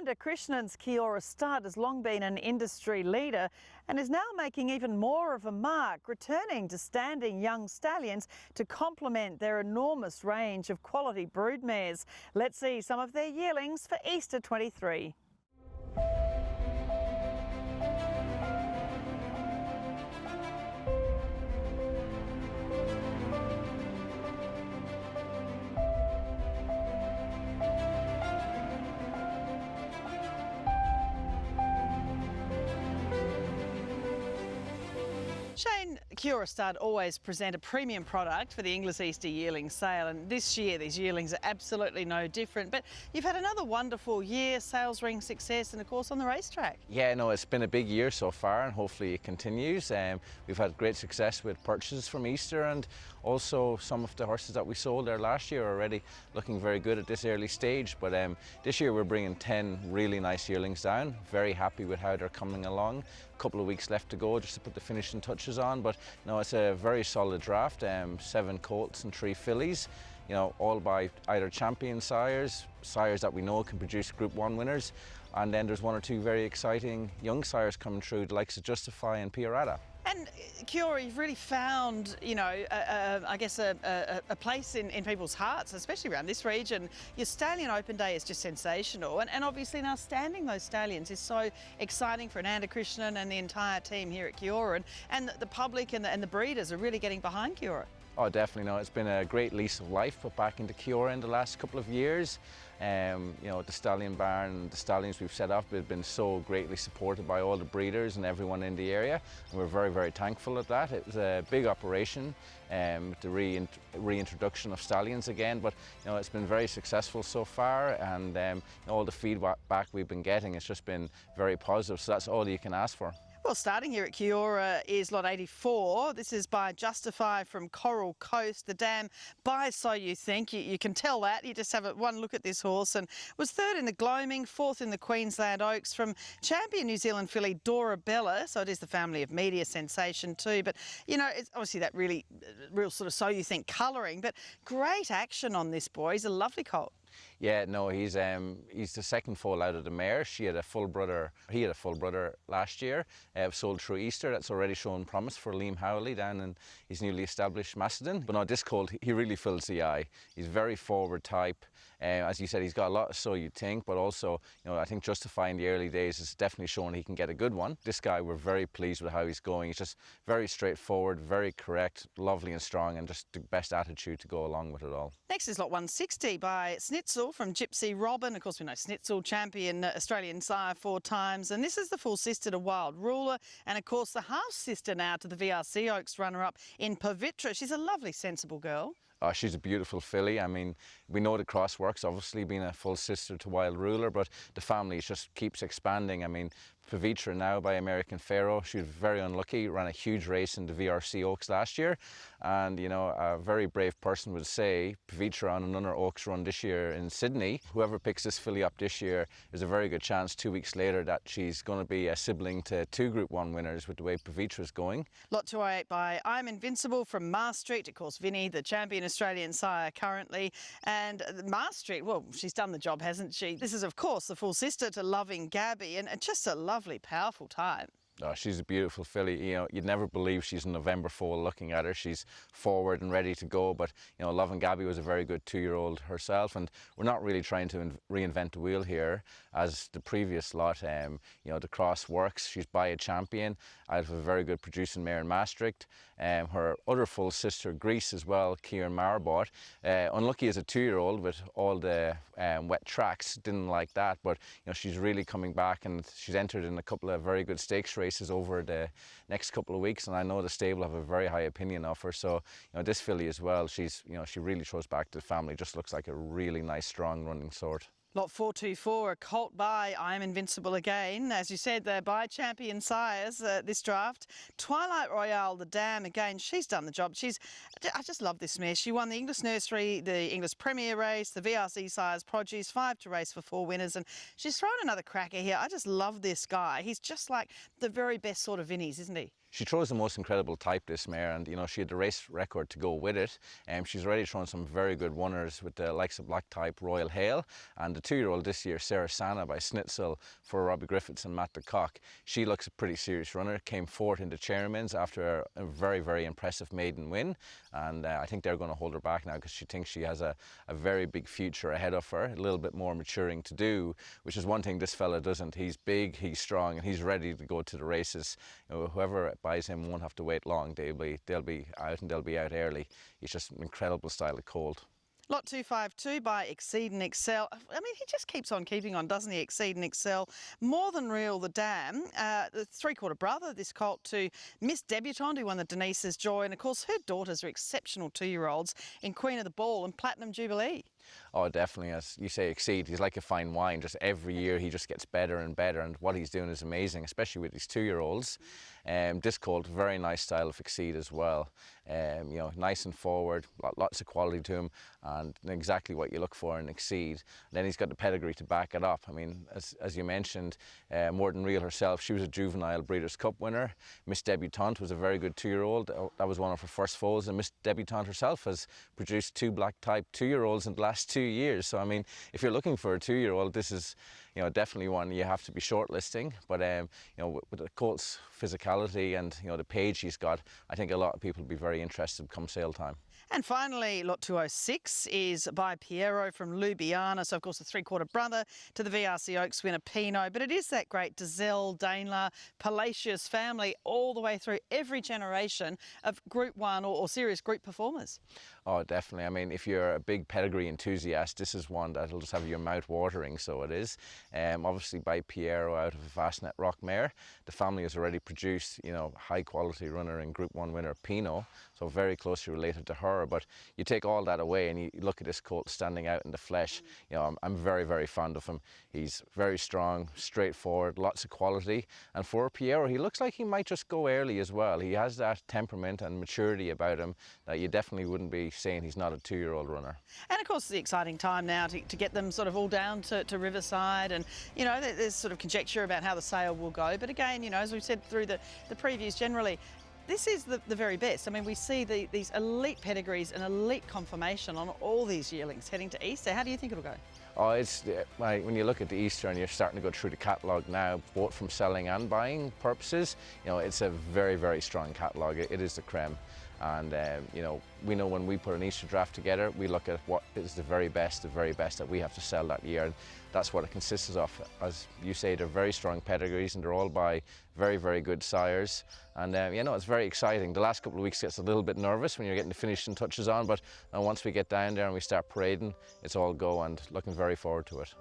Amanda Krishnan's Kia Ora Stud has long been an industry leader and is now making even more of a mark, returning to standing young stallions to complement their enormous range of quality broodmares. Let's see some of their yearlings for Easter 23. Shane, Kia Ora Stud always present a premium product for the Inglis Easter yearling sale, and this year these yearlings are absolutely no different. But you've had another wonderful year, sales ring success, and of course on the racetrack. Yeah, no, it's been a big year so far, and hopefully it continues. We've had great success with purchases from Easter, and also some of the horses that we sold there last year are already looking very good at this early stage. But this year we're bringing 10 really nice yearlings down. Very happy with how they're coming along. A couple of weeks left to go just to put the finishing touches on, but no, it's a very solid draft. 7 colts and 3 fillies, you know, all by either champion sires that we know can produce Group 1 winners, and then there's 1 or 2 very exciting young sires coming through, the likes of Justify and Pavitra. And Kia Ora, you've really found, you know, I guess a place in people's hearts, especially around this region. Your Stallion Open Day is just sensational, and obviously now standing those stallions is so exciting for Amanda Krishnan and the entire team here at Kia Ora, and the public and the breeders are really getting behind Kia Ora. Oh, definitely. No, it's been a great lease of life put back into Kia Ora in the last couple of years. You know, the Stallion Barn, the stallions we've set up have been so greatly supported by all the breeders and everyone in the area, and we're very, very thankful of that. It was a big operation, the reintroduction of stallions again, but you know, it's been very successful so far, and all the feedback we've been getting has just been very positive, so that's all you can ask for. Well, starting here at Kia Ora is lot 84. This is by Justify from Coral Coast. The dam by So You Think. You can tell that. You just have one look at this horse, and was 3rd in the Gloaming, 4th in the Queensland Oaks from champion New Zealand filly Dora Bella. So it is the family of media sensation too. But, you know, it's obviously that real sort of So You Think colouring, but great action on this boy. He's a lovely colt. Yeah, no, he's the second foal out of the mare. He had a full brother last year, sold through Easter. That's already shown promise for Liam Howley down in his newly established Macedon. But no, this colt, he really fills the eye. He's very forward type. As you said, he's got a lot of So You Think, but also, you know, I think Justify in the early days has definitely shown he can get a good one. This guy, we're very pleased with how he's going. He's just very straightforward, very correct, lovely and strong, and just the best attitude to go along with it all. Next is lot 160 by Snitzel from Gypsy Robin. Of course, we know Snitzel, champion Australian sire 4 times, and this is the full sister to Wild Ruler, and of course the half sister now to the VRC Oaks runner-up in Pavitra. She's a lovely, sensible girl. Oh, she's a beautiful filly. I mean, we know the cross works, obviously being a full sister to Wild Ruler, but the family just keeps expanding. I mean, Pavitra now by American Pharaoh, she was very unlucky, ran a huge race in the VRC Oaks last year, and you know, a very brave person would say Pavitra on another Oaks run this year in Sydney. Whoever picks this filly up this year, there's a very good chance 2 weeks later that she's going to be a sibling to 2 Group 1 winners with the way Pavitra's going. Lot 208 by I'm Invincible from Mars Street. Of course, Vinnie, the champion Australian sire currently, and Mars Street, well, she's done the job, hasn't she? This is, of course, the full sister to Loving Gaby, and just a lovely, powerful time. Oh, she's a beautiful filly. You know, you'd never believe she's a November foal looking at her. She's forward and ready to go, but you know, Loving Gaby was a very good 2-year-old herself, and we're not really trying to reinvent the wheel here as the previous lot. You know, the cross works. She's by a champion out of a very good producing mare in Maastricht. Her other full sister, Greece as well, Kieran Marbot, unlucky as a 2-year-old with all the wet tracks, didn't like that, but you know, she's really coming back, and she's entered in a couple of very good stakes races over the next couple of weeks, and I know the stable have a very high opinion of her. So you know, this filly as well, she's, you know, she really throws back to the family. Just looks like a really nice, strong running sort. Lot 424, a colt by I'm Invincible again. As you said, they're by champion sires this draft. Twilight Royale, the dam, again, she's done the job. I just love this mare. She won the Inglis Nursery, the Inglis Premier race, the VRC Sires Produce, 5 to race for 4 winners, and she's thrown another cracker here. I just love this guy. He's just like the very best sort of Vinnies, isn't he? she throws the most incredible type, this mare, and she had the race record to go with it. She's already thrown some very good runners with the likes of black type Royal Hail, and the 2-year-old this year, Sarah Sana by Snitzel for Robbie Griffiths and Matt de Kock. She looks a pretty serious runner, came fourth in the Chairman's after a very impressive maiden win, and I think they're going to hold her back now because she thinks she has a very big future ahead of her, a little bit more maturing to do, which is one thing this fella doesn't. He's big, he's strong, and he's ready to go to the races. Whoever buys him won't have to wait long. They'll be out, and they'll be out early. He's just an incredible style of colt. Lot 252 by Exceed and Excel. I mean, he just keeps on keeping on, doesn't he? Exceed and Excel. More Than Real, the dam. The 3/4 brother, this colt, to Miss Debutante, who won the Denise's Joy. And, of course, her daughters are exceptional 2-year-olds in Queen of the Ball and Platinum Jubilee. Oh, definitely. As you say, Exceed, he's like a fine wine. Just every year he just gets better and better, and what he's doing is amazing, especially with these 2-year-olds. This colt, very nice style of Exceed as well. Nice and forward, lots of quality to him, and exactly what you look for in Exceed. And then he's got the pedigree to back it up. I mean, as you mentioned, More Than Real herself, she was a juvenile Breeders' Cup winner. Miss Debutante was a very good 2-year-old. That was one of her first foals, and Miss Debutante herself has produced 2 black type 2-year-olds in the last 2 years. So I mean, if you're looking for a 2-year-old, this is definitely one you have to be shortlisting. But with the colt's physicality and the page he's got, I think a lot of people will be very interested come sale time. And finally, lot 206 is by Piero from Ljubljana. So, of course, the 3/4 brother to the VRC Oaks winner Pinot. But it is that great Dazelle, Daimler, Palacios family all the way through every generation of Group 1 or serious group performers. Oh, definitely. I mean, if you're a big pedigree enthusiast, this is one that'll just have your mouth watering, so it is. Obviously by Piero out of a Fastnet Rock mare. The family has already produced, high quality runner and Group 1 winner Pinot, so very closely related to her. But you take all that away and you look at this colt standing out in the flesh. I'm very fond of him. He's very strong, straightforward, lots of quality. And for Piero, he looks like he might just go early as well. He has that temperament and maturity about him that you definitely wouldn't be saying he's not a 2-year-old runner. And of course, it's the exciting time now to get them sort of all down to Riverside, and there's sort of conjecture about how the sale will go. But again, as we've said through the previews generally, this is the very best. I mean, we see these elite pedigrees and elite conformation on all these yearlings heading to Easter. How do you think it'll go? Oh, when you look at the Easter and you're starting to go through the catalogue now, both from selling and buying purposes, it's a very strong catalogue. It is the creme. And we know when we put an Easter draft together, we look at what is the very best that we have to sell that year, and that's what it consists of. As you say, they're very strong pedigrees, and they're all by very good sires. And it's very exciting. The last couple of weeks gets a little bit nervous when you're getting the finishing touches on, but once we get down there and we start parading, it's all go, and looking very forward to it.